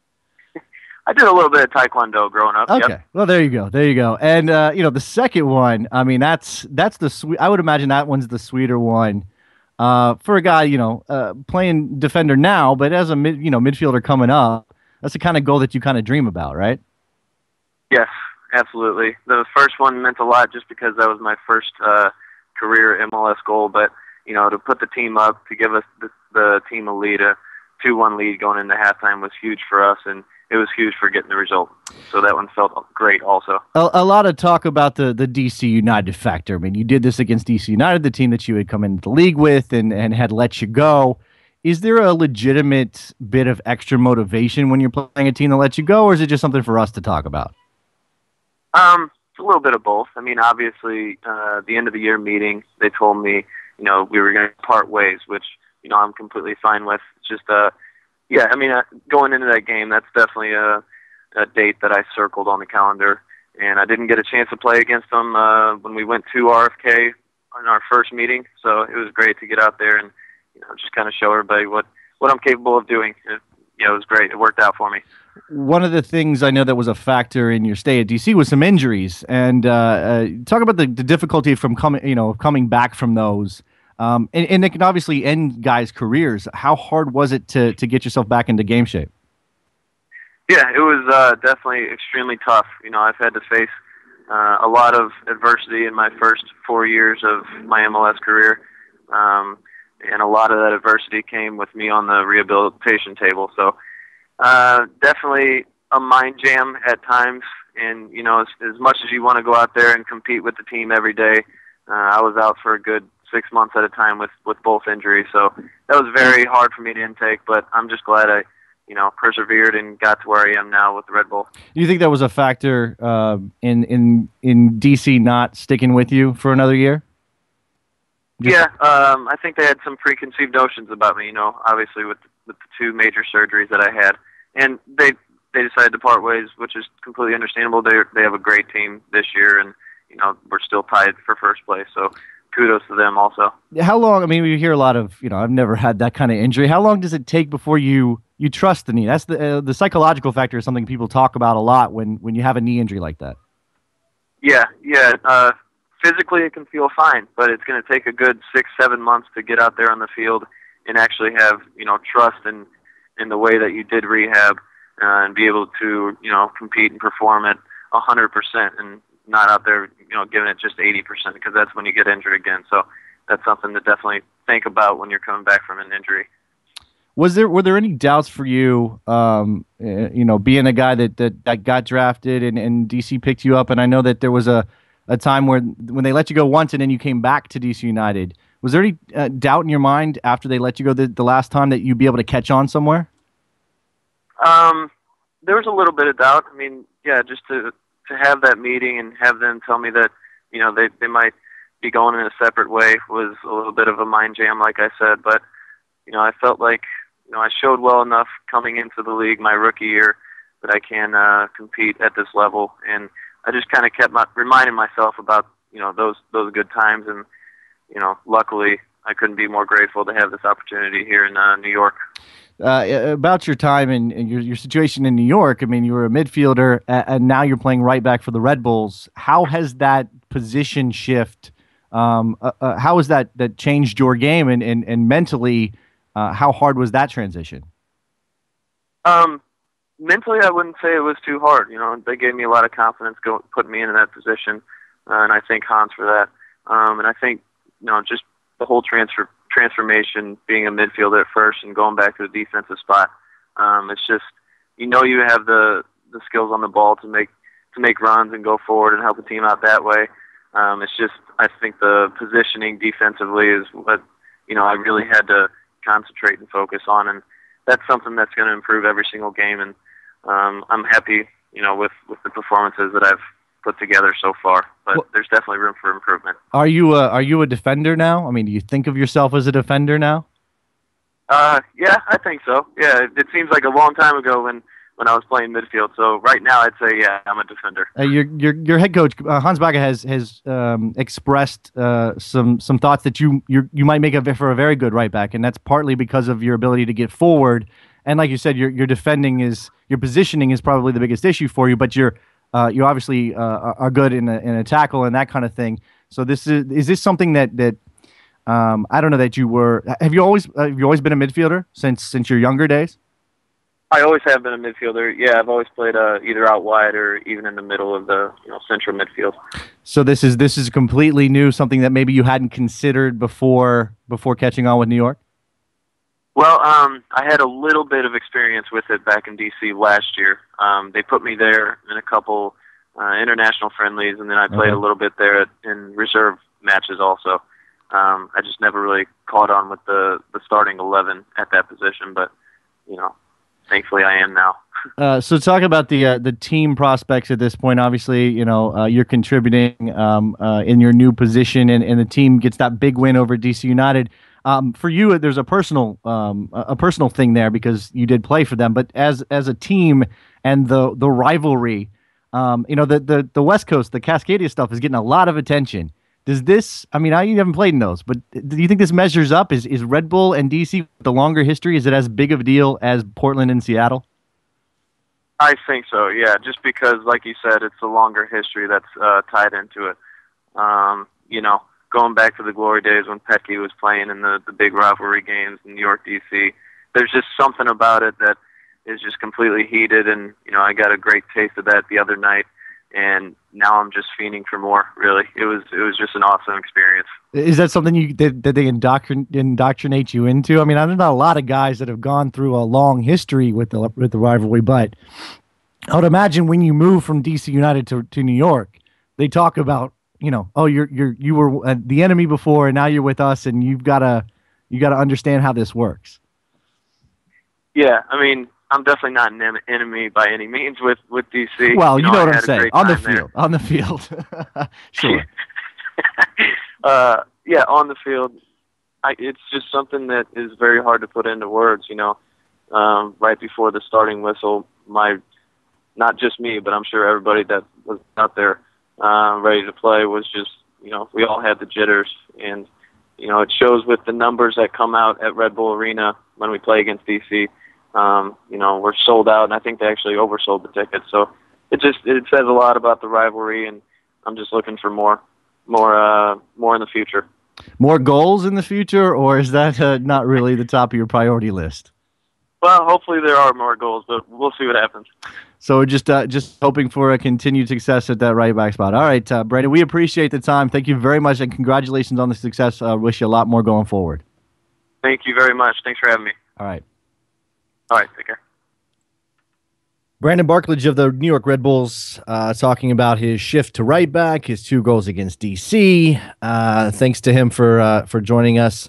I did a little bit of Taekwondo growing up. Okay, Yep. Well, there you go. And the second one, I mean, that's the sweet. I would imagine that one's the sweeter one. For a guy, playing defender now, but as a midfielder coming up, that's the kind of goal that you kind of dream about, right? Yes, absolutely. The first one meant a lot just because that was my first career MLS goal. But to put the team up, to give us the team a lead, a 2-1 lead going into halftime was huge for us, and it was huge for getting the result. So that one felt great also. A lot of talk about the DC United factor. I mean, you did this against DC United, the team that you had come into the league with and had let you go. Is there a legitimate bit of extra motivation when you're playing a team that lets you go, or is it just something for us to talk about? It's a little bit of both. I mean, obviously, the end of the year meeting, they told me, we were going to part ways, which, I'm completely fine with. It's just, going into that game, that's definitely a date that I circled on the calendar. And I didn't get a chance to play against them when we went to RFK in our first meeting. So it was great to get out there and, just kind of show everybody what I'm capable of doing. It was great. It worked out for me. One of the things I know that was a factor in your stay at DC was some injuries, and talk about the difficulty from coming back from those. And it can obviously end guys' careers. How hard was it to get yourself back into game shape? Yeah, it was definitely extremely tough. I've had to face a lot of adversity in my first 4 years of my MLS career. And a lot of that adversity came with me on the rehabilitation table. So Definitely a mind jam at times. And, as much as you want to go out there and compete with the team every day, I was out for a good 6 months at a time with both injuries. So that was very hard for me to intake, but I'm just glad I, persevered and got to where I am now with the Red Bull. Do you think that was a factor in DC not sticking with you for another year? Yeah, I think they had some preconceived notions about me, obviously with the two major surgeries that I had. And they decided to part ways, which is completely understandable. They have a great team this year, and, we're still tied for first place. So kudos to them also. How long, I mean, we hear a lot of, I've never had that kind of injury. How long does it take before you trust the knee? That's the psychological factor is something people talk about a lot when you have a knee injury like that. Yeah. Physically, it can feel fine, but it's going to take a good 6-7 months to get out there on the field and actually have, trust in the way that you did rehab and be able to, compete and perform at 100% and not out there, giving it just 80% because that's when you get injured again. So that's something to definitely think about when you're coming back from an injury. Were there any doubts for you, being a guy that got drafted and DC picked you up? And I know that there was a time when they let you go once and then you came back to DC United. Was there any doubt in your mind after they let you go the last time that you'd be able to catch on somewhere? There was a little bit of doubt. I mean, yeah, just to have that meeting and have them tell me that, they might be going in a separate way was a little bit of a mind jam, like I said. But, I felt like, I showed well enough coming into the league my rookie year that I can compete at this level. And I just kind of kept reminding myself about, those good times. And, luckily I couldn't be more grateful to have this opportunity here in New York. About your time and your situation in New York, I mean, you were a midfielder and now you're playing right back for the Red Bulls. How has that position shift? How has that changed your game and mentally? How hard was that transition? Mentally, I wouldn't say it was too hard. They gave me a lot of confidence putting me into that position, and I thank Hans for that. And I think, just the whole transformation, being a midfielder at first and going back to the defensive spot. It's just, you have the skills on the ball to make runs and go forward and help the team out that way. It's just, I think the positioning defensively is what, I really had to concentrate and focus on. And that's something that's going to improve every single game. And I'm happy, with the performances that I've put together so far, but there's definitely room for improvement. Are you a defender now? I mean, do you think of yourself as a defender now? Yeah, I think so. Yeah, it seems like a long time ago when I was playing midfield. So right now, I'd say, yeah, I'm a defender. Your head coach Hans Barklage has expressed some thoughts that you might make for a very good right back, and that's partly because of your ability to get forward. And like you said, your positioning is probably the biggest issue for you, but you obviously are good in a tackle and that kind of thing. So is this something that I don't know that you were? Have you always been a midfielder since your younger days? I always have been a midfielder. Yeah, I've always played either out wide or even in the middle of the central midfield. So this is completely new, something that maybe you hadn't considered before catching on with New York. Well, I had a little bit of experience with it back in DC last year. They put me there in a couple international friendlies, and then I played a little bit there in reserve matches also. I just never really caught on with the starting 11 at that position, but thankfully I am now. So talk about the team prospects at this point. Obviously, you're contributing in your new position, and the team gets that big win over DC United. For you, there's a personal thing there because you did play for them. But as a team and the rivalry, the West Coast, the Cascadia stuff is getting a lot of attention. Does this? I mean, you haven't played in those, but do you think this measures up? Is Red Bull and DC the longer history? Is it as big of a deal as Portland and Seattle? I think so. Yeah, just because, like you said, it's a longer history that's tied into it. Going back to the glory days when Petke was playing in the big rivalry games in New York, DC, there's just something about it that is just completely heated, and I got a great taste of that the other night. and now I'm just fiending for more. Really, it was just an awesome experience. Is that something that they indoctrinate you into? I mean, I know not a lot of guys that have gone through a long history with the rivalry, but I would imagine when you move from DC United to New York, they talk about, oh, you were the enemy before, and now you're with us, and you gotta understand how this works. Yeah, I mean, I'm definitely not an enemy by any means with DC. Well, you know what I'm saying. On the field. Sure. Yeah, on the field, it's just something that is very hard to put into words. Right before the starting whistle, not just me, but I'm sure everybody that was out there ready to play was just, we all had the jitters, and it shows with the numbers that come out at Red Bull Arena when we play against DC. We're sold out, and I think they actually oversold the tickets. So it says a lot about the rivalry, and I'm just looking for more in the future. More goals in the future, or is that not really the top of your priority list? Well, hopefully there are more goals, but we'll see what happens. So just hoping for a continued success at that right back spot. All right, Brandon, we appreciate the time. Thank you very much, and congratulations on the success. Wish you a lot more going forward. Thank you very much. Thanks for having me. All right. All right, take care. Brandon Barklage of the New York Red Bulls talking about his shift to right back, his 2 goals against DC. Thanks to him for joining us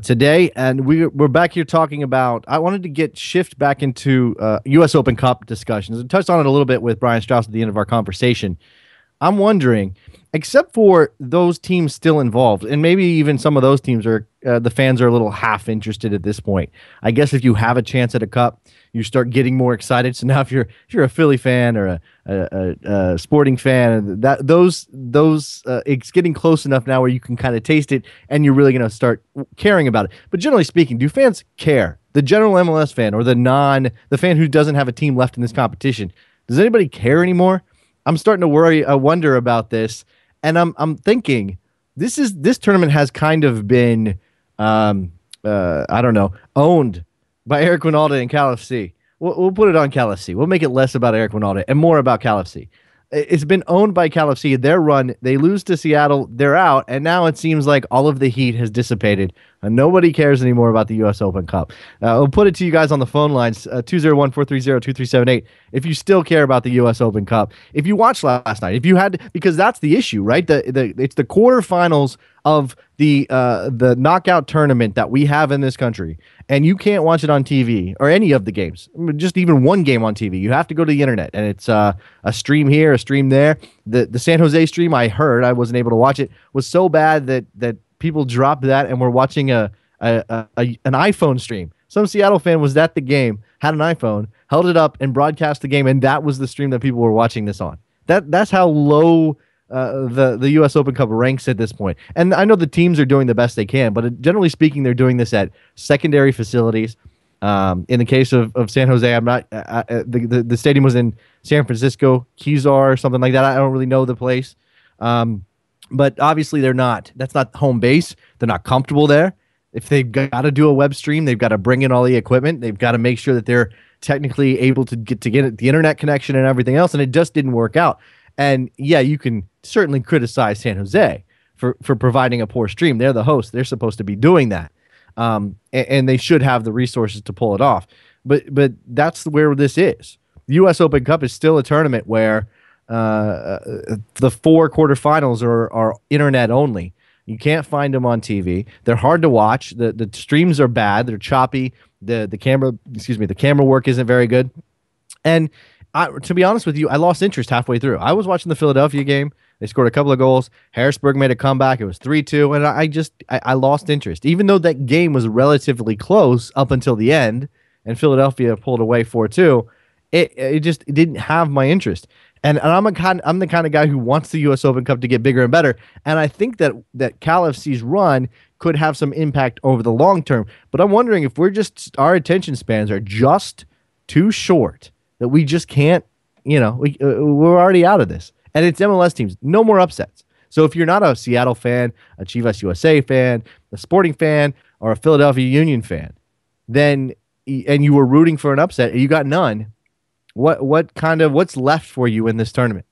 today. And we're back here talking about, I wanted to shift back into U.S. Open Cup discussions. I touched on it a little bit with Brian Straus at the end of our conversation. I'm wondering, except for those teams still involved, and maybe even some of those teams are the fans are a little half interested at this point. I guess if you have a chance at a cup, you start getting more excited. So now if you're a Philly fan or a Sporting fan, it's getting close enough now where you can kind of taste it, and you're really going to start caring about it. But generally speaking, do fans care? The general MLS fan or the fan who doesn't have a team left in this competition, does anybody care anymore? I'm starting to wonder about this, and I'm thinking this tournament has kind of been I don't know, owned by Eric Winalda and Cal FC. We'll put it on Cal FC. We'll make it less about Eric Winalda and more about Cal FC. It's been owned by Cal FC. Their run, they lose to Seattle, they're out, and now it seems like all of the heat has dissipated, and nobody cares anymore about the U.S. Open Cup. I'll put it to you guys on the phone lines, 201-430-2378, if you still care about the U.S. Open Cup. If you watched last night, if you had, because that's the issue, right? It's the quarterfinals of the knockout tournament that we have in this country, and you can't watch it on TV or any of the games, just even one game on TV. You have to go to the internet, and it's a stream here, a stream there. The San Jose stream, I heard, I wasn't able to watch it, was so bad that people dropped that and were watching an iPhone stream. Some Seattle fan was at the game, had an iPhone, held it up, and broadcast the game, and that was the stream that people were watching this on. That's how low the U.S. Open Cup ranks at this point. And I know the teams are doing the best they can, but generally speaking, they're doing this at secondary facilities. In the case of San Jose, I'm not. The stadium was in San Francisco, Kezar, or something like that. I don't really know the place, but obviously they're not. That's not home base. They're not comfortable there. If they've got to do a web stream, they've got to bring in all the equipment. They've got to make sure that they're technically able to get the internet connection and everything else. And it just didn't work out. And yeah, you can certainly criticize San Jose for providing a poor stream. They're the host. They're supposed to be doing that. And they should have the resources to pull it off. But that's where this is. The U.S. Open Cup is still a tournament where the 4 quarterfinals are internet only. You can't find them on TV. They're hard to watch. The streams are bad. They're choppy. The camera work isn't very good. And to be honest with you, I lost interest halfway through. I was watching the Philadelphia game. They scored a couple of goals. Harrisburg made a comeback. It was 3-2, and I lost interest. Even though that game was relatively close up until the end, and Philadelphia pulled away 4-2, it didn't have my interest. And I'm the kind of guy who wants the U.S. Open Cup to get bigger and better. And I think that Cal FC's run could have some impact over the long term. But I'm wondering if our attention spans are just too short, that we just can't, we're already out of this. And it's MLS teams. No more upsets. So if you're not a Seattle fan, a Chivas USA fan, a Sporting fan, or a Philadelphia Union fan, and you were rooting for an upset and you got none, what's left for you in this tournament?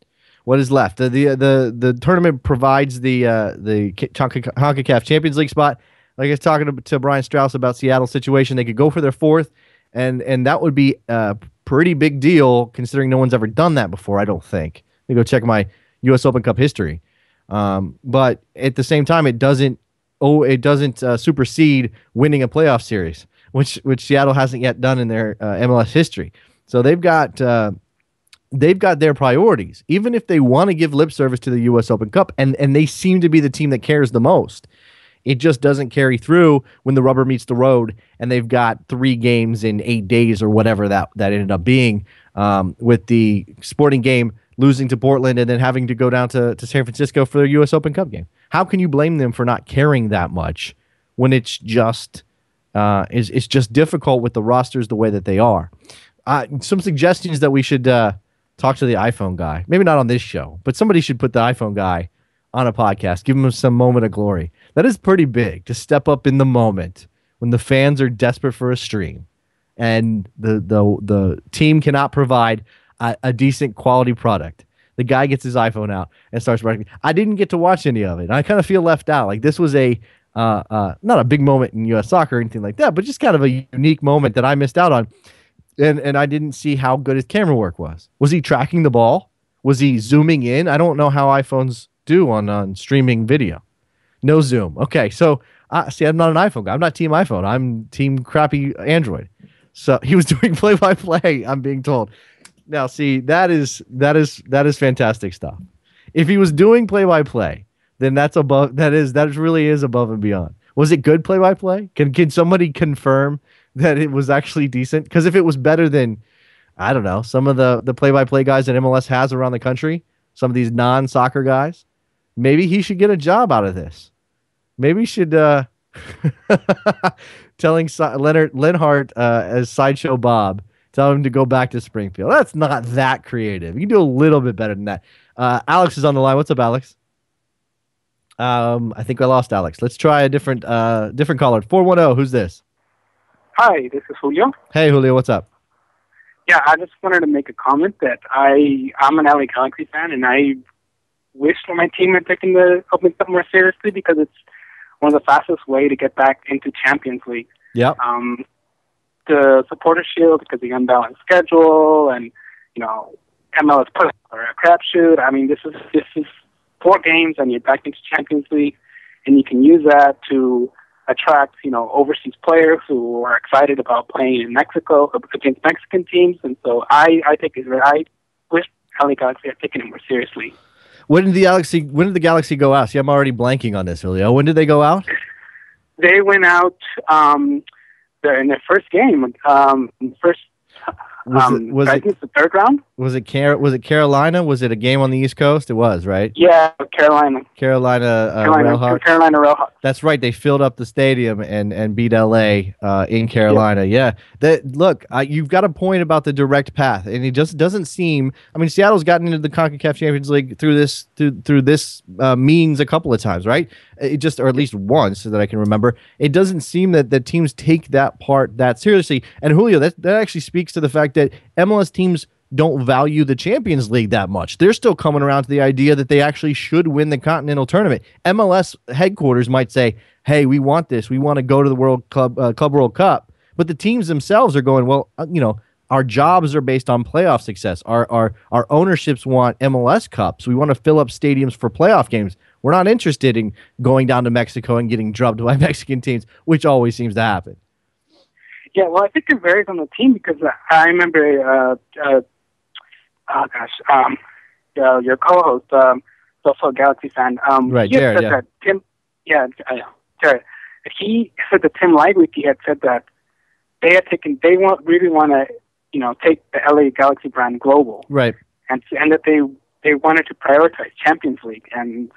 What is left? The tournament provides the CONCACAF Champions League spot. Like I was talking to Brian Straus about Seattle's situation, they could go for their fourth, and that would be a pretty big deal considering no one's ever done that before. I don't think. Let me go check my U.S. Open Cup history. But at the same time, it doesn't supersede winning a playoff series, which Seattle hasn't yet done in their MLS history. So they've got their priorities, even if they want to give lip service to the U.S. Open Cup, and they seem to be the team that cares the most. It just doesn't carry through when the rubber meets the road, and they've got 3 games in 8 days or whatever that ended up being, with the Sporting game losing to Portland and then having to go down to San Francisco for their U.S. Open Cup game. How can you blame them for not caring that much when it's just it's just difficult with the rosters the way that they are? Some suggestions that we should talk to the iPhone guy. Maybe not on this show, but somebody should put the iPhone guy on a podcast. Give him some moment of glory. That is pretty big to step up in the moment when the fans are desperate for a stream and the team cannot provide a decent quality product. The guy gets his iPhone out and starts writing. I didn't get to watch any of it. I kind of feel left out. Like this was not a big moment in U.S. soccer or anything like that, but just kind of a unique moment that I missed out on. And I didn't see how good his camera work was. Was he tracking the ball? Was he zooming in? I don't know how iPhones do on streaming video. No zoom. Okay, so see, I'm not an iPhone guy. I'm not team iPhone. I'm team crappy Android. So he was doing play-by-play, I'm being told. Now, see, that is fantastic stuff. If he was doing play-by-play, then that really is above and beyond. Was it good play-by-play? Can somebody confirm that it was actually decent? Because if it was better than, I don't know, some of the play-by-play guys that MLS has around the country, some of these non-soccer guys, maybe he should get a job out of this. Maybe he should telling Leonard Linhart as Sideshow Bob, tell him to go back to Springfield. That's not that creative. You can do a little bit better than that. Alex is on the line. What's up, Alex? I think I lost Alex. Let's try a different caller. 410. Who's this? Hi, this is Julio. Hey, Julio. What's up? Yeah, I just wanted to make a comment that I'm an LA Galaxy fan, and I wish that my team had taken the Open Cup more seriously because it's one of the fastest way to get back into Champions League. Yep. The supporter shield because of the unbalanced schedule, and MLS put or a crapshoot. I mean, this is 4 games and you're back into Champions League, and you can use that to attract overseas players who are excited about playing in Mexico against Mexican teams. And so I wish LA Galaxy had taken it more seriously. When did the Galaxy go out? See, I'm already blanking on this, Julio. When did they go out? They went out in their first game. I think it's the 3rd round. Was it Carolina? Was it a game on the East Coast? It was, right? Yeah, Carolina Railhawks. That's right. They filled up the stadium and beat LA in Carolina. Yeah. Look, you've got a point about the direct path, and it just doesn't seem. I mean, Seattle's gotten into the CONCACAF Champions League through this means a couple of times, right? Or at least once that I can remember. It doesn't seem that the teams take that part that seriously. And Julio, that actually speaks to the fact that MLS teams don't value the Champions League that much. They're still coming around to the idea that they actually should win the Continental Tournament. MLS headquarters might say, hey, we want this. We want to go to the Club World Cup. But the teams themselves are going, well, our jobs are based on playoff success. Our ownerships want MLS Cups. We want to fill up stadiums for playoff games. We're not interested in going down to Mexico and getting drubbed by Mexican teams, which always seems to happen. Yeah, well, I think it varies on the team because I remember, your co-host, also a Galaxy fan. Right, Jared, Jared. He said that Tim Lightweight had said that they really want to, take the LA Galaxy brand global, right? And that they wanted to prioritize Champions League, and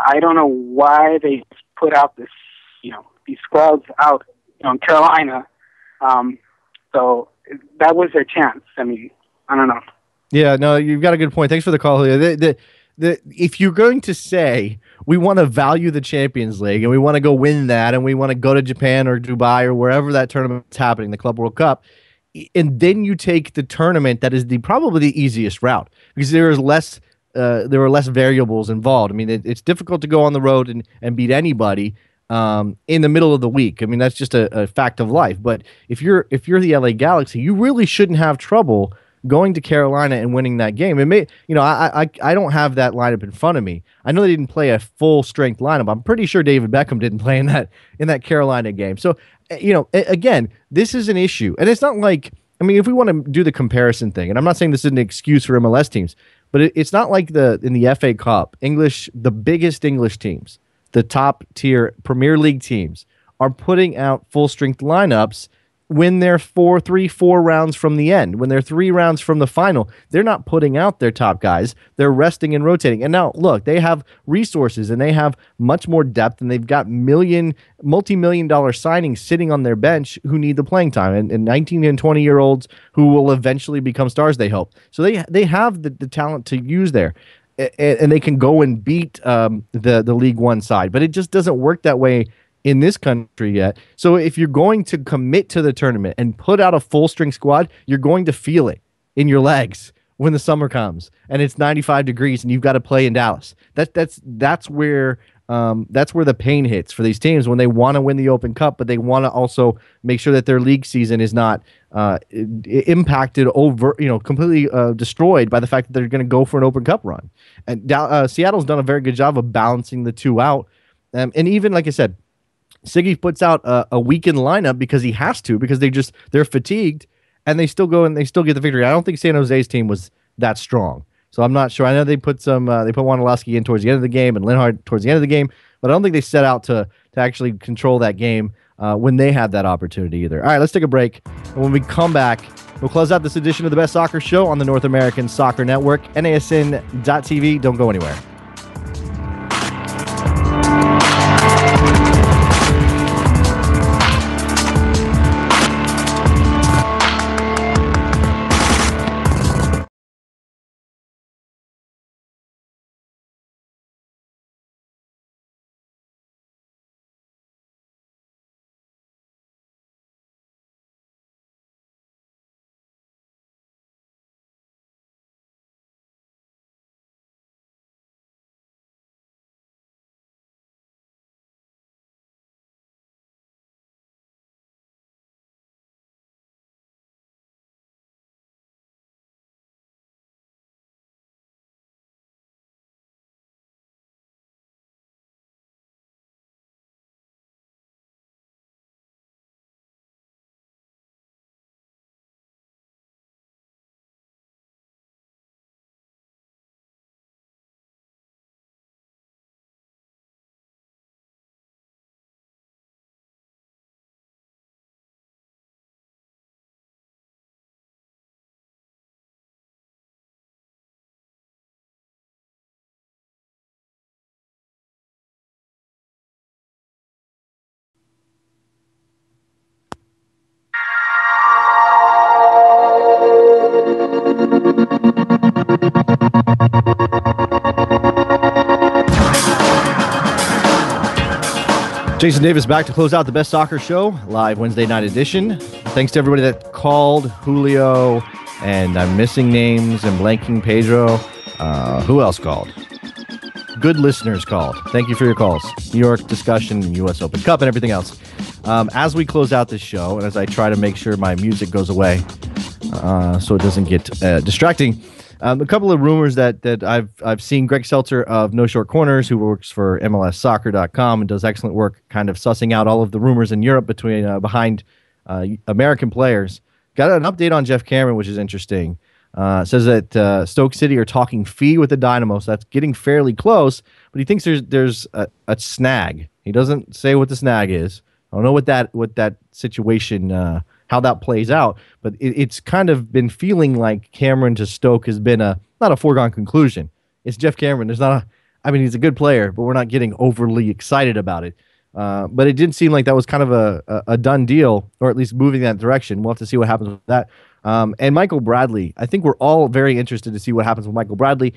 I don't know why they put out this, these squads out, in Carolina. So that was their chance. I mean, I don't know. Yeah, no, you've got a good point. Thanks for the call, Julio. If you're going to say we want to value the Champions League and we want to go win that and we want to go to Japan or Dubai or wherever that tournament's happening, the Club World Cup, and then you take the tournament that is probably the easiest route because there is less there were less variables involved. I mean, it's difficult to go on the road and beat anybody in the middle of the week. I mean, that's just a fact of life. But if you're the LA Galaxy, you really shouldn't have trouble going to Carolina and winning that game. It may, I don't have that lineup in front of me. I know they didn't play a full strength lineup. I'm pretty sure David Beckham didn't play in that Carolina game. So, again, this is an issue, and it's not like, I mean, if we want to do the comparison thing, and I'm not saying this is an excuse for MLS teams, but it's not like in the FA Cup, the biggest English teams, the top tier Premier League teams are putting out full strength lineups when they're 4 rounds from the end, when they're 3 rounds from the final. They're not putting out their top guys. They're resting and rotating. And now, look, they have resources and they have much more depth, and they've got multi-million-dollar signings sitting on their bench who need the playing time, and 19 and 20-year-olds who will eventually become stars, they hope. So they have the talent to use there, and they can go and beat the League One side. But it just doesn't work that way in this country yet. So if you're going to commit to the tournament and put out a full string squad, you're going to feel it in your legs when the summer comes and it's 95 degrees and you've got to play in Dallas. That's where the pain hits for these teams when they want to win the Open Cup, but they want to also make sure that their league season is not impacted completely destroyed by the fact that they're going to go for an Open Cup run. And Seattle's done a very good job of balancing the two out. And even, like I said, Siggy puts out a weakened lineup because he has to, because they're fatigued, and they still go and they still get the victory. I don't think San Jose's team was that strong, so I'm not sure. I know they put Wondolowski in towards the end of the game and Linhart towards the end of the game, but I don't think they set out to actually control that game when they had that opportunity either. All right, let's take a break, and when we come back, we'll close out this edition of the Best Soccer Show on the North American Soccer Network, NASN.TV. Don't go anywhere. Jason Davis back to close out the Best Soccer Show, live Wednesday night edition. Thanks to everybody that called, Julio, and I'm missing names and blanking Pedro. Who else called? Good listeners called. Thank you for your calls. New York discussion, U.S. Open Cup, and everything else. As we close out this show, and as I try to make sure my music goes away so it doesn't get distracting, a couple of rumors that I've seen. Greg Seltzer of No Short Corners, who works for MLSsoccer.com and does excellent work kind of sussing out all of the rumors in Europe behind American players, got an update on Jeff Cameron, which is interesting. Says that Stoke City are talking fee with the Dynamo, so that's getting fairly close, but he thinks there's a snag. He doesn't say what the snag is. I don't know what that situation how that plays out, but it's kind of been feeling like Cameron to Stoke has been not a foregone conclusion. It's Jeff Cameron. He's a good player, but we're not getting overly excited about it. But it did seem like that was kind of a done deal, or at least moving that direction. We'll have to see what happens with that. And Michael Bradley, I think we're all very interested to see what happens with Michael Bradley.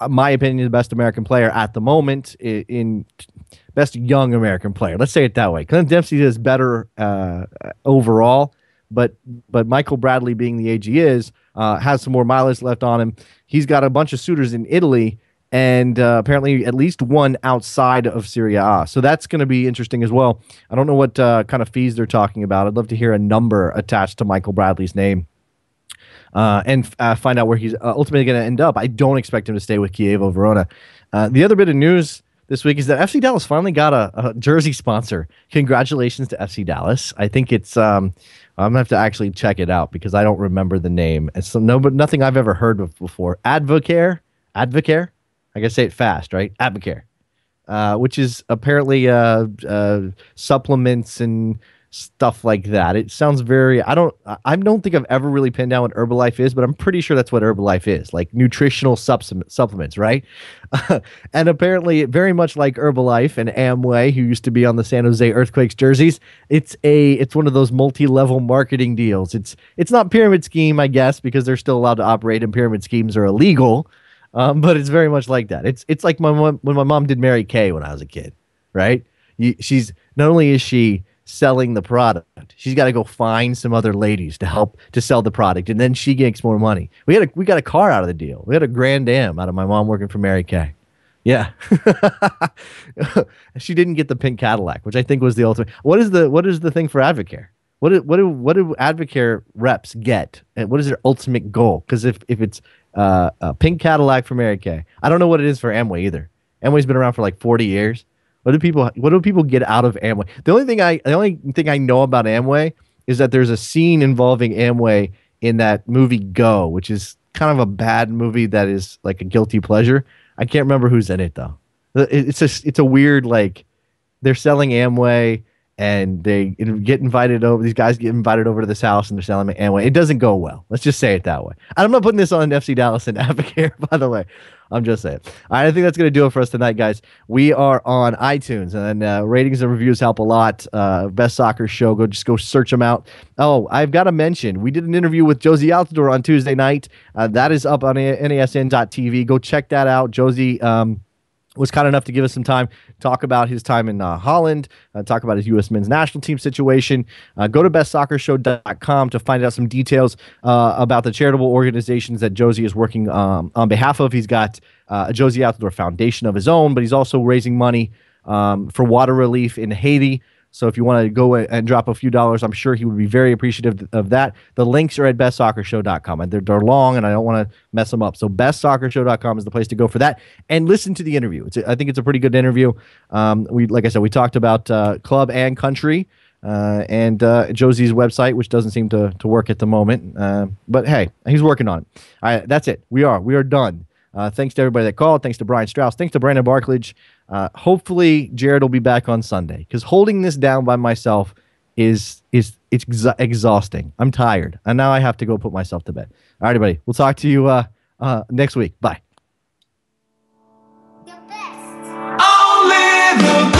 My opinion, the best American player at the moment, in best young American player. Let's say it that way. Clint Dempsey is better overall, but Michael Bradley, being the age he is, has some more mileage left on him. He's got a bunch of suitors in Italy, and apparently at least one outside of Serie A. So that's going to be interesting as well. I don't know what kind of fees they're talking about. I'd love to hear a number attached to Michael Bradley's name. And find out where he's ultimately going to end up. I don't expect him to stay with Chievo Verona. The other bit of news this week is that FC Dallas finally got a jersey sponsor. Congratulations to FC Dallas. I think it's I'm gonna have to actually check it out because I don't remember the name. It's but nothing I've ever heard of before. Advocare. I gotta say it fast, right? Advocare, which is apparently supplements and stuff like that. It sounds very. I don't think I've ever really pinned down what Herbalife is, but I'm pretty sure that's what Herbalife is, like nutritional supplements, right? And apparently, very much like Herbalife and Amway, who used to be on the San Jose Earthquakes jerseys, it's one of those multi-level marketing deals. It's not pyramid scheme, I guess, because they're still allowed to operate, and pyramid schemes are illegal. But it's very much like that. It's like when my mom did Mary Kay when I was a kid, right? She's not only is she selling the product, she's got to go find some other ladies to help to sell the product, and then she makes more money. We got a car out of the deal. We had a Grand Am out of my mom working for Mary Kay. Yeah. She didn't get the pink Cadillac, which I think was the ultimate. What is the thing for Advocare? What do Advocare reps get? And what is their ultimate goal? Because if it's a pink Cadillac for Mary Kay, I don't know what it is for Amway either. Amway's been around for like 40 years. What do people get out of Amway? The only thing I know about Amway is that there's a scene involving Amway in that movie Go, which is kind of a bad movie that is like a guilty pleasure. I can't remember who's in it though. It's a weird, like, they're selling Amway and they get invited over. These guys get invited over to this house and they're selling Amway. It doesn't go well. Let's just say it that way. I'm not putting this on FC Dallas and Advocare, by the way. I'm just saying. All right, I think that's going to do it for us tonight, guys. We are on iTunes, and ratings and reviews help a lot. Best Soccer Show. Go search them out. Oh, I've got to mention, we did an interview with Josie Altidore on Tuesday night. That is up on NASN.TV. Go check that out. Josie was kind enough to give us some time to talk about his time in Holland, talk about his U.S. men's national team situation. Go to bestsoccershow.com to find out some details about the charitable organizations that Josie is working on behalf of. He's got a Josie Altidore Foundation of his own, but he's also raising money for water relief in Haiti. So if you want to go and drop a few dollars, I'm sure he would be very appreciative of that. The links are at bestsoccershow.com, and they're long, and I don't want to mess them up. So bestsoccershow.com is the place to go for that. And listen to the interview. I think it's a pretty good interview. Like I said, we talked about club and country and Josie's website, which doesn't seem to work at the moment. But hey, he's working on it. All right, that's it. We are done. Thanks to everybody that called. Thanks to Brian Straus. Thanks to Brandon Barklage. Hopefully Jared will be back on Sunday, because holding this down by myself is exhausting. I'm tired, and now I have to go put myself to bed. All right, everybody. We'll talk to you next week. Bye. Only the